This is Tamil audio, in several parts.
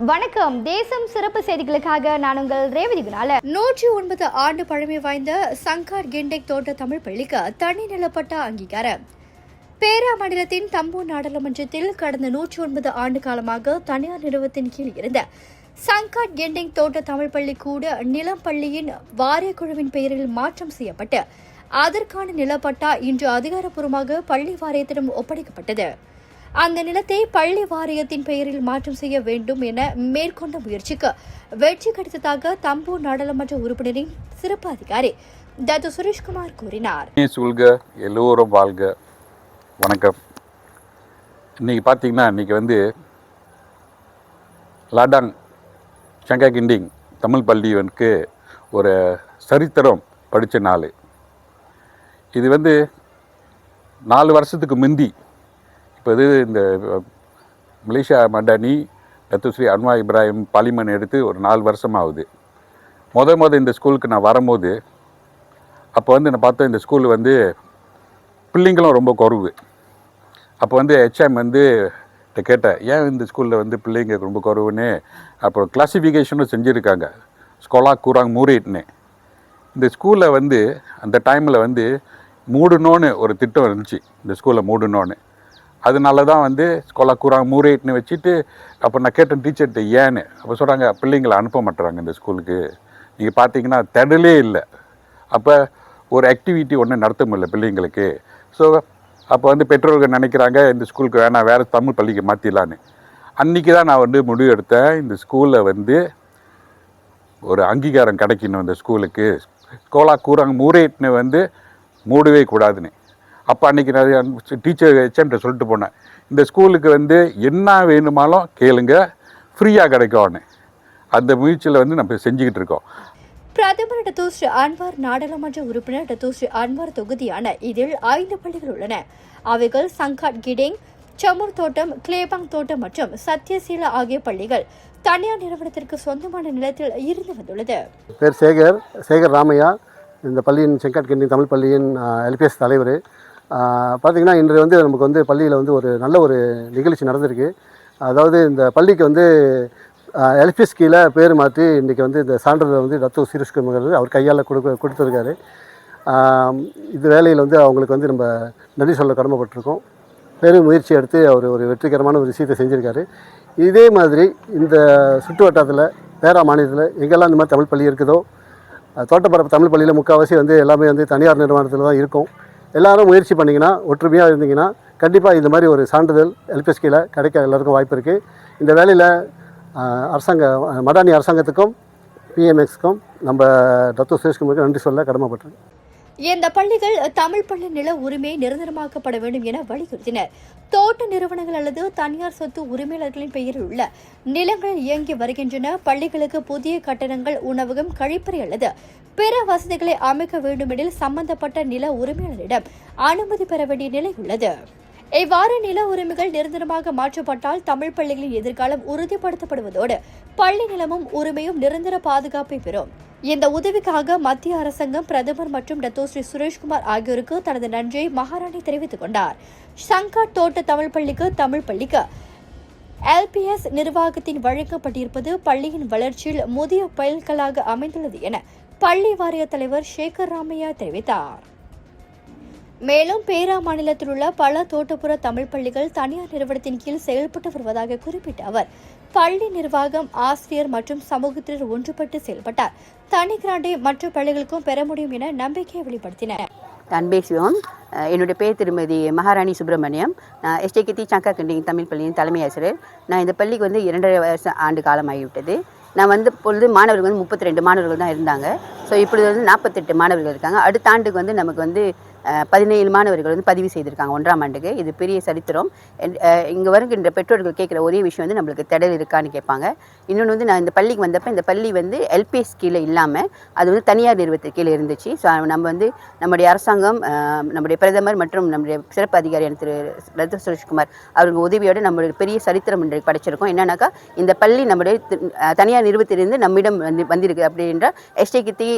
வணக்கம். தேசம் சிறப்பு செய்திகளுக்காக நான் உங்கள் ரேவதி குணால. 109 ஆண்டு பழமை வாய்ந்த சங்காட் கெண்டெக் தோட்ட தமிழ் பள்ளிக்கு தனி நிலப்பட்ட அங்கீகாரம். பேரா மாநிலத்தின் தம்பு நாடாளுமன்றத்தில் கடந்த 109 ஆண்டு காலமாக தனியார் நிறுவனத்தின் கீழ் இருந்த சங்காட் கெண்டெக் தோட்ட தமிழ் பள்ளி கூட நிலம் பள்ளியின் வாரிய குழுவின் பெயரில் மாற்றம் செய்யப்பட்டு அதற்கான நிலப்பட்டா இன்று அதிகாரப்பூர்வமாக பள்ளி வாரியத்திடம் ஒப்படைக்கப்பட்டது. அந்த நிலத்தை பள்ளி வாரியத்தின் பெயரில் மாற்றம் செய்ய வேண்டும் என மேற்கொண்ட முயற்சிக்கு வெற்றி கிடைத்ததாக தம்பு நாடாளுமன்ற உறுப்பினரின் சிறப்பு அதிகாரி டாக்டர் சுரேஷ்குமார் கூறினார். எல்லோரும் வாழ்க. வணக்கம். இன்னைக்கு பார்த்தீங்கன்னா இன்னைக்கு லாடாங் சங்கா கிண்டிங் தமிழ் பள்ளிக்கு ஒரு சரித்திரம் படித்த நாள். இது 4 வருஷத்துக்கு முந்தி இப்போ இந்த Malaysia Madani Datuk Seri Anwar Ibrahim பாலிமன் எடுத்து ஒரு 4 வருஷம் ஆகுது. இந்த ஸ்கூலுக்கு நான் வரும்போது அப்போ நான் பார்த்தேன் இந்த ஸ்கூல் பிள்ளைங்களும் ரொம்ப குறைவு. அப்போ ஹெச்எம் கேட்டேன், ஏன் இந்த ஸ்கூலில் பிள்ளைங்க ரொம்ப குறைவுன்னு. அப்புறம் கிளாசிஃபிகேஷனும் செஞ்சுருக்காங்க, ஸ்கோலா கூராங் மூரேட்னு. இந்த ஸ்கூலில் அந்த டைமில் மூடணுன்னு ஒரு திட்டம் இருந்துச்சு, இந்த ஸ்கூலில் மூடணுன்னு. அதனால தான் ஸ்கோலா கூராங் மூரேட்னு வச்சுட்டு. அப்போ நான் கேட்டேன் டீச்சர்கிட்ட ஏன்னு. அப்போ சொல்கிறாங்க, பிள்ளைங்களை அனுப்ப மாட்டுறாங்க இந்த ஸ்கூலுக்கு. நீங்கள் பார்த்தீங்கன்னா திடலே இல்லை. அப்போ ஒரு ஆக்டிவிட்டி ஒன்று நடத்த முடியல பிள்ளைங்களுக்கு. ஸோ அப்போ பெற்றோர்கள் நினைக்கிறாங்க இந்த ஸ்கூலுக்கு வேணாம், வேறு தமிழ் பள்ளிக்கு மாற்றிடலான்னு. அன்றைக்கி தான் நான் முடிவு எடுத்தேன், இந்த ஸ்கூலில் ஒரு அங்கீகாரம் கிடைக்கணும் இந்த ஸ்கூலுக்கு. ஸ்கோலா கூராங் மூரேட்னு மூடவே கூடாதுன்னு. அப்போ அன்றைக்கி நான் டீச்சர் ஹெச்எம்கிட்ட சொல்லிட்டு போனேன், இந்த ஸ்கூலுக்கு என்ன வேணுமாலும் கேளுங்க, ஃப்ரீயாக கிடைக்கும்னு. அந்த முயற்சியில் நம்ம செஞ்சுக்கிட்டு இருக்கோம். பிரதமர் டத்தோஸ்ரீ அன்வார் நாடாளுமன்ற உறுப்பினர் டத்தோஸ்ரீ அன்வார் தொகுதியான இதில் 5 பள்ளிகள் உள்ளன. அவைகள் சங்காட் கிடேங், சமுர் தோட்டம், கிளேபாங் தோட்டம் மற்றும் சத்யசீலா ஆகிய பள்ளிகள் தனியார் நிறுவனத்திற்கு சொந்தமான நிலத்தில் இருந்து வந்துள்ளது. பேர் சேகர் ராமையா. இந்த பள்ளியின் செங்காட் கெண்டிங் தமிழ் பள்ளியின் எல்பிஎஸ் தலைவர். பார்த்திங்கன்னா இன்று நமக்கு பள்ளியில் ஒரு நல்ல ஒரு நிகழ்ச்சி நடந்திருக்கு. அதாவது இந்த பள்ளிக்கு எல்பிஎஸ் கீழே பேர் மாற்றி இன்றைக்கி இந்த சான்றிதழ் டாக்டர் சுரேஷ்குமார் அவர் கையால் கொடுத்துருக்காரு. இது வேலையில் அவங்களுக்கு நம்ம நன்றி சொல்ல கடமைப்பட்டிருக்கோம். பெரும் முயற்சி எடுத்து அவர் ஒரு வெற்றிகரமான ஒரு விஷயத்தை செஞ்சுருக்காரு. இதே மாதிரி இந்த சுற்று வட்டாரத்தில் பேரா மாநிலத்தில் எங்கெல்லாம் இந்த மாதிரி தமிழ் பள்ளி இருக்குதோ, தோட்டப்பரப்பு தமிழ் பள்ளியில் முக்கால்வாசி எல்லாமே தனியார் நிறுவனத்தில் தான் இருக்கும். எல்லோரும் முயற்சி பண்ணிங்கன்னா, ஒற்றுமையாக இருந்தீங்கன்னா கண்டிப்பாக இந்த மாதிரி ஒரு சான்றிதழ் எல்பிஎஸ் கீழே கிடைக்க எல்லாருக்கும் வாய்ப்பு இருக்குது. இந்த வேலையில் மடானி அரசாங்கத்துக்கும் பிஎம்எக்ஸுக்கும் நம்ம டாக்டர் சுரேஷ்குமாருக்கு நன்றி சொல்ல கடமைப்பட்டேன். இந்த பள்ளிகள் தமிழ் பள்ளி நில உரிமை நிரந்தரமாக்கப்பட வேண்டும் என வலியுறுத்தினர். தோட்ட நிறுவனங்கள் அல்லது தனியார் சொத்து உரிமையாளர்களின் பெயரில் உள்ள நிலங்களில் இயங்கி வருகின்றன. பள்ளிகளுக்கு புதிய கட்டடங்கள், உணவகம், கழிப்பறை அல்லது பிற வசதிகளை அமைக்க வேண்டுமெனில் சம்பந்தப்பட்ட நில உரிமையாளரிடம் அனுமதி பெற வேண்டிய நிலை உள்ளது. இவ்வாறு நில உரிமைகள் நிரந்தரமாக மாற்றப்பட்டால் தமிழ் பள்ளிகளின் எதிர்காலம் உறுதிப்படுத்தப்படுவதோடு பள்ளி நிலமும் உரிமையும் நிரந்தர பாதுகாப்பை பெறும். இந்த உதவிக்காக மத்திய அரசாங்கம், பிரதமர் மற்றும் டத்தோஸ்ரீ சுரேஷ்குமார் ஆகியோருக்கு தனது நன்றியை மகாராணி தெரிவித்துக் கொண்டார். சங்காட் தோட்ட தமிழ் பள்ளிக்கு எல்பிஎஸ் நிர்வாகத்தின் வழங்கப்பட்டிருப்பது பள்ளியின் வளர்ச்சியில் முதிய பயல்களாக அமைந்துள்ளது என பள்ளி வாரிய தலைவர் சேகர் ராமையா தெரிவித்தார். மேலும் பேரா மாநிலத்தில் உள்ள பல தோட்டப்புற தமிழ் பள்ளிகள் தனியார் நிறுவனத்தின் கீழ் செயல்பட்டு வருவதாக குறிப்பிட்ட அவர், பள்ளி நிர்வாகம், ஆசிரியர் மற்றும் சமூகத்தினர் ஒன்றுபட்டு செயல்பட்டார் தனி கிராண்டை மற்ற பள்ளிகளுக்கும் பெற முடியும் என நம்பிக்கையை வெளிப்படுத்தினர். நான் பேசுவோம். என்னுடைய பேர் திருமதி மகாராணி சுப்பிரமணியம். நான் எஸ்டேகத்தி சங்கா கெண்டிங் தமிழ் பள்ளியின் தலைமை ஆசிரியர். நான் இந்த பள்ளிக்கு 2.5 ஆண்டு காலம் ஆகிவிட்டது. நான் பொழுது மாணவர்கள் 32 மாணவர்கள் தான் இருந்தாங்க. ஸோ இப்பொழுது 48 மாணவர்கள் இருக்காங்க. அடுத்த ஆண்டுக்கு நமக்கு 17 மாணவர்கள் பதிவு செய்திருக்காங்க 1ஆம் ஆண்டுக்கு. இது பெரிய சரித்திரம். இங்கே வருகின்ற பெற்றோர்கள் கேட்குற ஒரே விஷயம் நம்மளுக்கு திடல் இருக்கான்னு கேட்பாங்க. இன்னொன்று நான் இந்த பள்ளிக்கு வந்தப்போ இந்த பள்ளி எல்பிஎஸ் கீழே இல்லாமல் அது தனியார் நிறுவனத்துக்கு கீழே இருந்துச்சு. ஸோ நம்ம நம்முடைய அரசாங்கம், நம்முடைய பிரதமர் மற்றும் நம்முடைய சிறப்பு அதிகாரியான திரு டாக்டர் சுரேஷ்குமார் அவர்கள் உதவியோடு நம்மளுடைய பெரிய சரித்திரம் இன்றைக்கு படைச்சிருக்கோம். என்னன்னாக்கா இந்த பள்ளி நம்முடைய தனியார் நிறுவனத்திலிருந்து நம்மிடம் வந்திருக்கு அப்படின்ற எஸ்டேகத்தி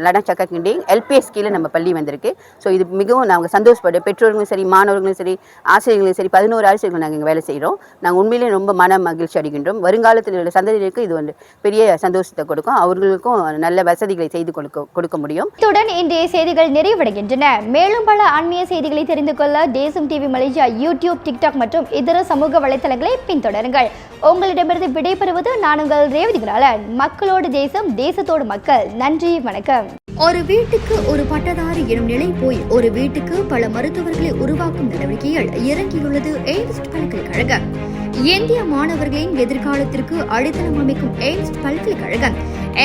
லடாங் சங்கா கிண்டிங் எல்பிஎஸ் கீழே நம்ம பள்ளி வந்திருக்கு. ஸோ இது மிகவும் நாங்கள் சந்தோஷப்படுறோம். பெற்றோர்களும் சரி, மாணவர்களும் சரி, ஆசிரியர்களும் சரி, 11 ஆசிரியர்கள் நாங்கள் இங்கே வேலை செய்கிறோம். நாங்கள் உண்மையிலேயே ரொம்ப மன மகிழ்ச்சி அடைகின்றோம். வருங்காலத்தில் உள்ள சந்ததிகளுக்கு இது வந்து பெரிய சந்தோஷத்தை கொடுக்கும். அவர்களுக்கும் நல்ல வசதிகளை செய்து கொடுக்க முடியும். இத்துடன் இன்றைய செய்திகள் நிறைவடைகின்றன. மேலும் பல ஆன்மீக செய்திகளை தெரிந்து கொள்ள தேசம் டிவி மலேசியா யூடியூப், டிக்டாக் மற்றும் இதர சமூக வலைத்தளங்களை பின்தொடருங்கள். உங்களிடமிருந்து விடைபெறுவது நான் உங்கள் ரேவதி குணாளன். மக்களோடு தேசம், தேசத்தோடு மக்கள். நன்றி, வணக்கம். ஒரு வீட்டுக்கு ஒரு பட்டதாரி எனும் நிலை போய் ஒரு வீட்டுக்கு பல மருத்துவர்களை உருவாக்கும் நடவடிக்கையில் இறங்கியுள்ளது எய்ம்ஸ் பல்கலைக்கழகம். இந்திய மாணவர்களின் எதிர்காலத்திற்கு அடித்தளம் அமைக்கும் எய்ம்ஸ் பல்கலைக்கழகம்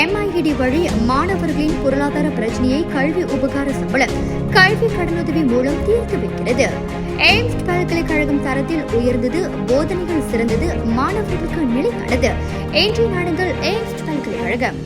MIED வழி மாணவர்களின் பொருளாதார பிரச்சனையை கல்வி உபகார சம்பளம், கல்வி கடனுதவி மூலம் தீர்த்து வைக்கிறது. எய்ம்ஸ் பல்கலைக்கழகம் தரத்தில் உயர்ந்தது, போதனைகள் சிறந்தது, மாணவர்களுக்கு நிலையானது. இன்றைய நாடுகள் எய்ம்ஸ் பல்கலைக்கழகம்.